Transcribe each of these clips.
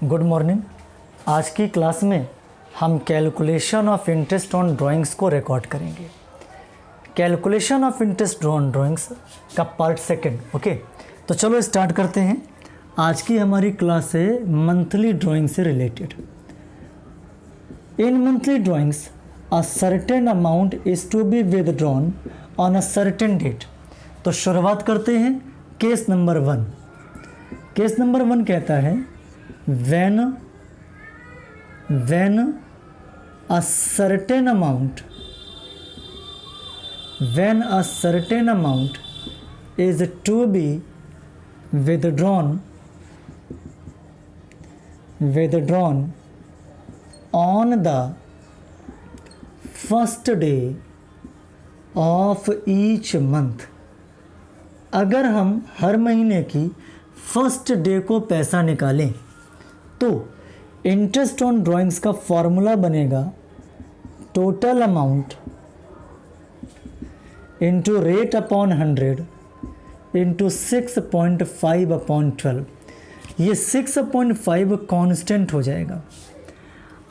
Good morning. आज की class में हम calculation of interest on drawings को रिकॉर्ड करेंगे। Calculation of interest on drawings का पार्ट सेकंड। ओके, तो चलो स्टार्ट करते हैं। आज की हमारी क्लास है मंथली ड्राइंग से related. In monthly drawings a certain amount is to be withdrawn on a certain date. तो शुरुआत करते हैं केस नंबर 1। केस नंबर 1 कहता है when a certain amount is to be withdrawn on the first day of each month। अगर हम हर महीने की फर्स्ट डे को पैसा निकालें तो इंटरेस्ट ऑन ड्राइंग्स का फॉर्मूला बनेगा total amount into rate upon 100 into 6.5 upon 12। ये 6.5 कांस्टेंट हो जाएगा।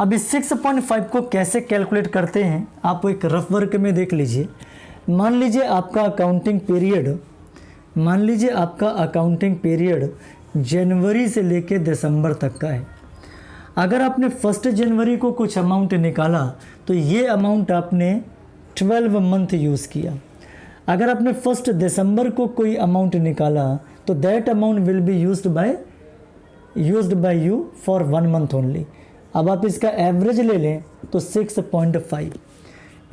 अब इस 6.5 को कैसे कैलकुलेट करते हैं आप एक रफ वर्क में देख लीजिए। मान लीजिए आपका अकाउंटिंग पीरियड जनवरी से लेके दिसंबर तक का है। अगर आपने 1 जनवरी को कुछ अमाउंट निकाला तो ये अमाउंट आपने 12 मंथ यूज़ किया। अगर आपने 1 दिसंबर को कोई अमाउंट निकाला तो that amount will be used by you for 1 month only. अब आप इसका एवरेज ले लें तो 6.5।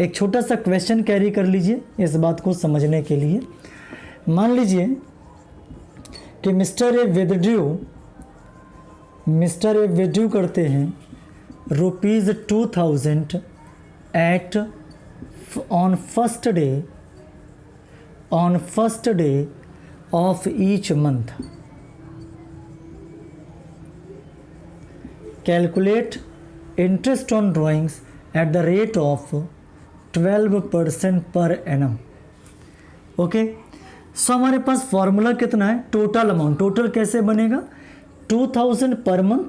एक छोटा सा क्वेश्चन कैरी कर लीजिए इस बात को समझने के लिए। मान लीजिए कि मिस्टर ए विड्रू करते हैं ₹2000 on first day of each month. Calculate interest on drawings at the rate of 12% per annum. Okay, सो हमारे पास फॉर्मूला कितना है? Total amount. टोटल कैसे बनेगा? 2000 पर मंथ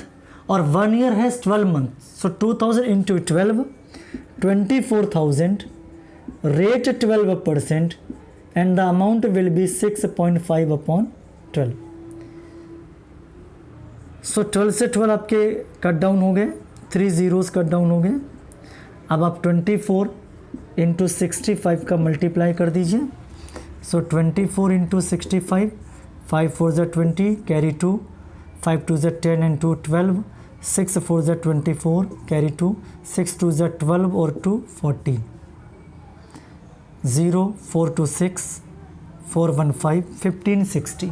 और 1 year has 12 month. So 2000 into 12 24,000 rate 12% and the amount will be 6.5 upon 12। सो 12 से 12 आपके cut down हो गए, 3 zeros कट डाउन हो गए। अब आप 24 इंटू 65 का मल्टीप्लाई कर दीजिए। सो 24 इंटू 65, 5 4 ज़ा 20 कैरी 2, 5 2 ज़ा 10 एंड 2 12, 6 4 ज़ा 24 कैरी 2, 6 2 ज़ा 12 और 2 14, 0 4 2 6 4 1 5 1560।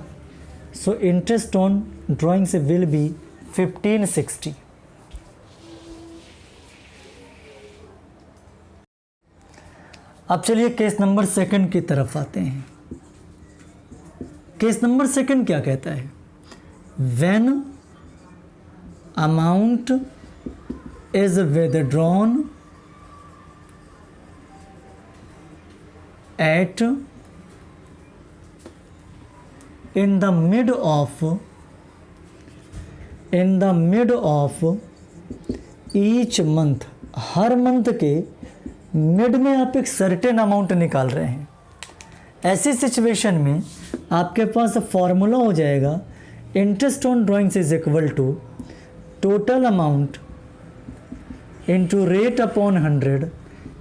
So interest on drawings will be 1560। अब चलिए केस नंबर 2 की तरफ आते हैं। केस नंबर 2 क्या कहता है? When amount is withdrawn in the mid of each month। Her month के मिड में आप एक सर्टेन अमाउंट निकाल रहे हैं। ऐसी सिचुएशन में आपके पास फॉर्मूला हो जाएगा interest on drawings is equal to total amount into rate upon 100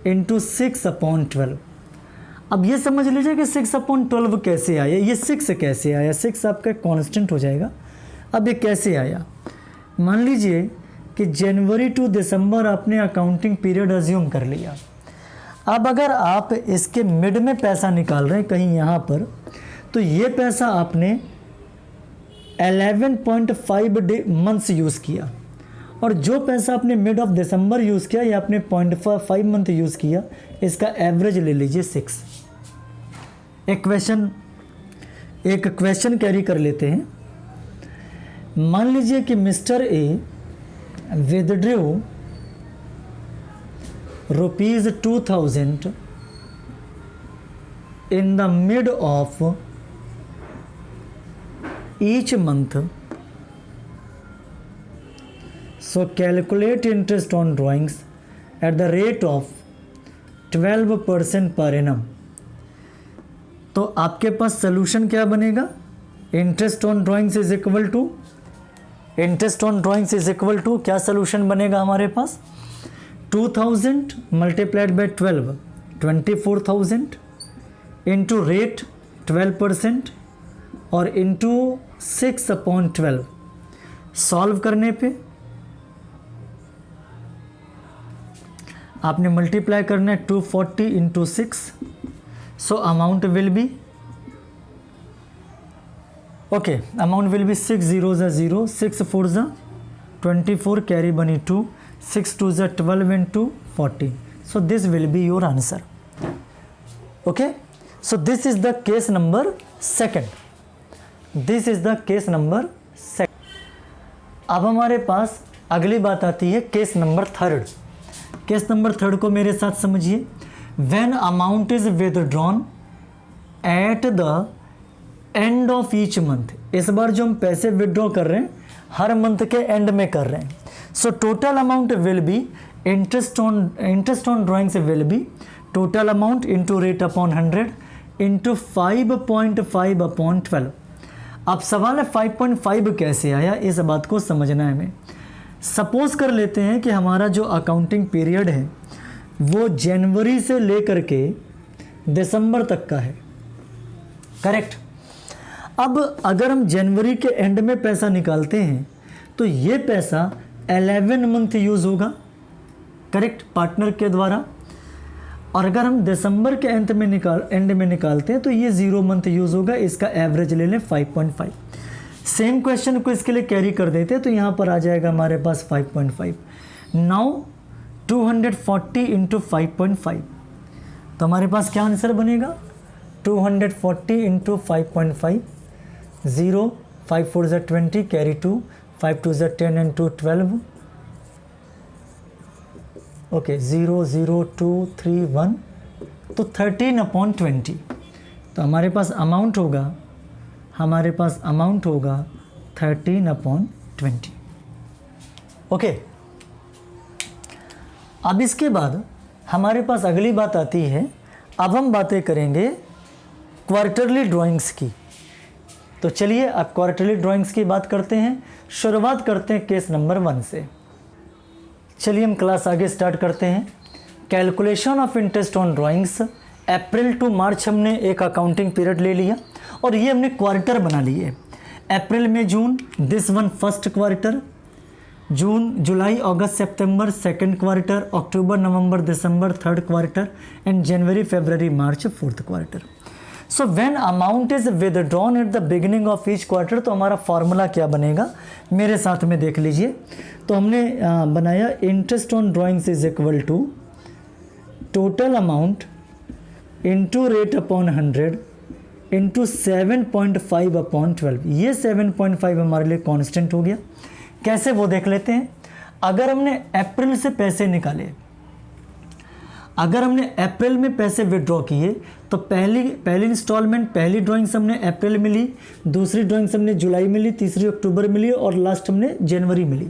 into 6/12। अब ये समझ लीजिए कि 6/12 कैसे आया, ये 6 कैसे आया। 6 आपका कांस्टेंट हो जाएगा। अब ये कैसे आया? मान लीजिए कि जनवरी टू दिसंबर आपने अकाउंटिंग पीरियड अज्यूम कर लिया। अब अगर आप इसके मिड में पैसा निकाल रहे हैं कहीं यहाँ पर, तो ये पैसा आपने 11.5 डे मंथ्स यूज़ किया और जो पैसा आपने मिड ऑफ दिसंबर यूज़ किया ये आपने 0.5 मंथ यूज़ किया। इसका एवरेज ले लीजिए 6। एक क्वेश्चन कैरी कर लेते हैं। मान लीजिए कि mister A withdrew ₹2000 in the mid of each month so calculate interest on drawings at the rate of 12% per annum. तो आपके पास सोल्यूशन क्या बनेगा? Interest on drawings is equal to, interest on drawings is equal to क्या solution बनेगा हमारे पास? 2000 multiplied by 12 24,000 into rate 12% और इंटू 6/12। सॉल्व करने पे आपने मल्टीप्लाई करना है 240 into 6, so amount will be okay, amount will be 6 0 0, 6 4 24, carry बनी 2, 6 2 12 into 40, so this will be your answer. Okay, so this is the case number second, this is the case number second. अब हमारे पास अगली बात आती है case number third. Case number third को मेरे साथ समझिए। When amount is withdrawn at the end of each month, इस बार जो हम पैसे विदड्रॉ कर रहे हैं हर मंथ के एंड में कर रहे हैं। So total amount will be interest on drawings will be total amount into rate upon 100 into 5.5 upon 12। अब सवाल है 5.5 कैसे आया, इस बात को समझना है हमें। सपोज कर लेते हैं कि हमारा जो अकाउंटिंग पीरियड है वो जनवरी से लेकर के दिसंबर तक का है, करेक्ट। अब अगर हम जनवरी के एंड में पैसा निकालते हैं तो ये पैसा 11 मंथ यूज़ होगा, करेक्ट, पार्टनर के द्वारा। और अगर हम दिसंबर के एंड में निकालते हैं तो ये 0 मंथ यूज़ होगा। इसका एवरेज ले लें 5.5। सेम क्वेश्चन को इसके लिए कैरी कर देते हैं तो यहाँ पर आ जाएगा हमारे पास 5.5। नाउ 240 इंटू 5.5, तो हमारे पास क्या आंसर बनेगा? 240 इंटू 5.5, 0 5 4 20, कैरी 2, 5 2 10 and 2 12, ओके 0 0 2 3 1, तो 13/20। तो हमारे पास अमाउंट होगा 13/20। ओके, अब इसके बाद हमारे पास अगली बात आती है। अब हम बातें करेंगे क्वार्टरली ड्राइंग्स की। तो चलिए अब क्वार्टरली ड्राइंग्स की बात करते हैं। शुरुआत करते हैं केस नंबर 1 से। चलिए हम क्लास आगे स्टार्ट करते हैं। Calculation of interest on drawings, April to March हमने एक अकाउंटिंग पीरियड ले लिया और ये हमने क्वार्टर बना लिए। अप्रैल में June, this one first quarter, June July August सितंबर सेकंड क्वार्टर, अक्टूबर नवंबर दिसंबर थर्ड क्वार्टर एंड जनवरी फरवरी March fourth quarter. So when amount is withdrawn at the beginning of each quarter, तो हमारा फॉर्मूला क्या बनेगा मेरे साथ में देख लीजिए। तो हमने बनाया interest on drawings is equal to total amount into rate upon 100 into 7.5/12। ये 7.5 हमारे लिए कांस्टेंट हो गया। कैसे वो देख लेते हैं। अगर हमने अप्रैल से पैसे निकाले, अगर हमने अप्रैल में पैसे विड्रॉ किए तो पहली इंस्टॉलमेंट, पहली ड्राइंग्स हमने अप्रैल में ली, दूसरी ड्राइंग्स हमने जुलाई में ली, तीसरी अक्टूबर में ली और लास्ट हमने जनवरी में ली।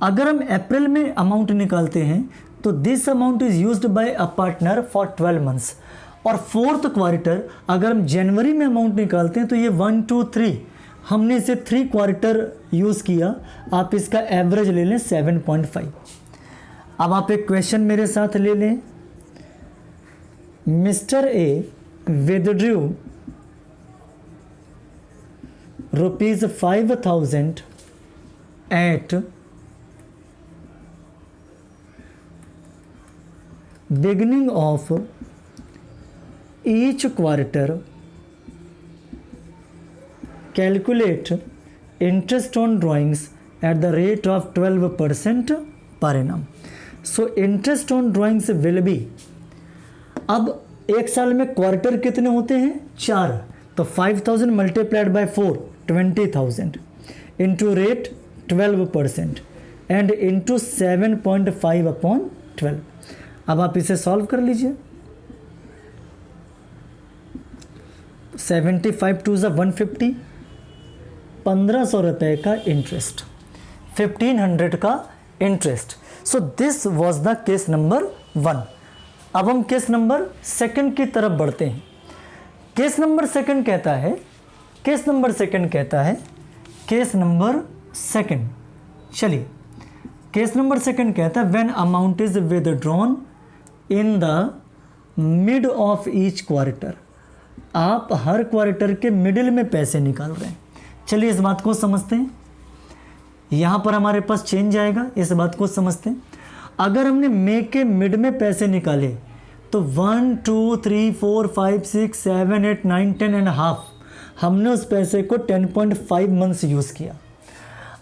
अगर हम अप्रैल में अमाउंट निकालते हैं तो this amount is used by a partner for 12 months. और फोर्थ क्वार्टर अगर हम जनवरी में अमाउंट निकालते हैं तो ये 1 2 3, हमने इसे 3 क्वार्टर यूज़ किया। आप इसका एवरेज ले लें 7.5। अब आप एक क्वेश्चन मेरे साथ ले लें। Mister A withdrew ₹5,000 at beginning of each quarter. Calculate interest on drawings at the rate of 12% per annum. So interest on drawings will be, अब एक साल में क्वार्टर कितने होते हैं? 4। तो 5,000 multiplied by 4 20,000 into rate 12% and into 7.5/12। अब आप इसे सॉल्व कर लीजिए। 75 2 150, 1,500 रुपये का इंटरेस्ट। 1500 का interest. So this was the case number 1। अब हम केस नंबर 2 की तरफ बढ़ते हैं। केस नंबर 2 कहता है, केस नंबर 2, चलिए केस नंबर 2 कहता है when amount is withdrawn in the mid of each quarter. आप हर क्वार्टर के मिडिल में पैसे निकाल रहे हैं। चलिए इस बात को समझते हैं। यहाँ पर हमारे पास चेंज आएगा, इस बात को समझते हैं। अगर हमने मई के मिड में पैसे निकाले तो 1 2 3 4 5 6 7 8 9 10 एंड हाफ, हमने उस पैसे को 10.5 मंथ्स यूज़ किया।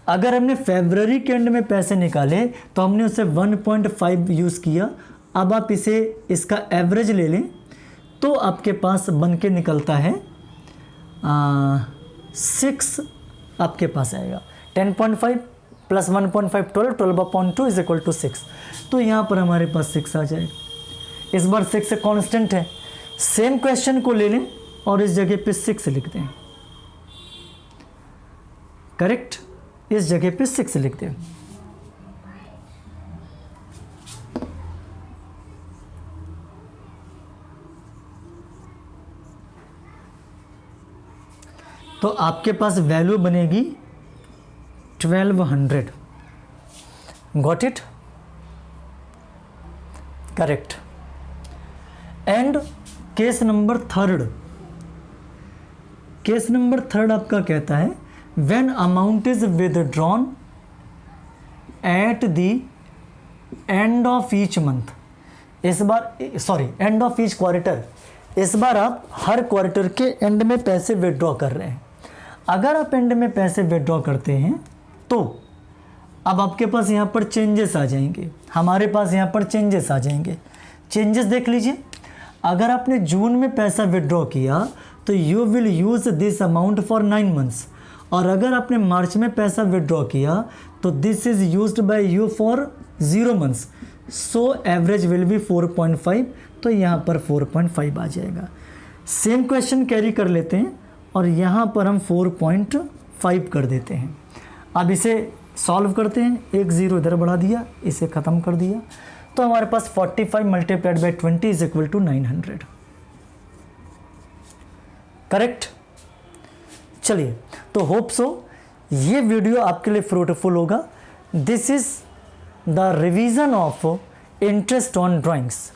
अगर हमने फरवरी के एंड में पैसे निकाले तो हमने उसे 1.5 यूज़ किया। अब आप इसका एवरेज ले लें तो आपके पास बन के निकलता है 6 आपके पास आएगा। 10.5 प्लस 1.5 12, 12/2 इज इक्वल टू 6। तो यहाँ पर हमारे पास 6 आ जाएगा। इस बार 6 कांस्टेंट है। सेम क्वेश्चन को ले लें और इस जगह पे 6 लिख दें। करेक्ट, इस जगह पे 6 लिख दें। तो आपके पास वैल्यू बनेगी 1200। Got it? Correct. And case number 3, case number 3 आपका कहता है when amount is withdrawn at the end of each month. इस बार एंड ऑफ ईच क्वार्टर। इस बार आप हर क्वार्टर के एंड में पैसे विड्रॉ कर रहे हैं। अगर आप एंड में पैसे विड्रॉ करते हैं तो अब आपके पास यहाँ पर चेंजेस आ जाएंगे, हमारे पास यहाँ पर चेंजेस आ जाएंगे। चेंजेस देख लीजिए। अगर आपने जून में पैसा विड्रॉ किया तो you will use this amount for 9 months. और अगर आपने मार्च में पैसा विड्रॉ किया तो this is used by you for 0 months. So average will be 4.5। तो यहाँ पर 4.5 आ जाएगा। सेम क्वेश्चन कैरी कर लेते हैं और यहाँ पर हम 4.5 कर देते हैं। अब इसे सॉल्व करते हैं। 1 0 इधर बढ़ा दिया, इसे ख़त्म कर दिया। तो हमारे पास 45 multiplied by 20 is equal to 900। Correct. चलिए, तो होप सो ये वीडियो आपके लिए फ्रूटफुल होगा। This is the revision of interest on drawings.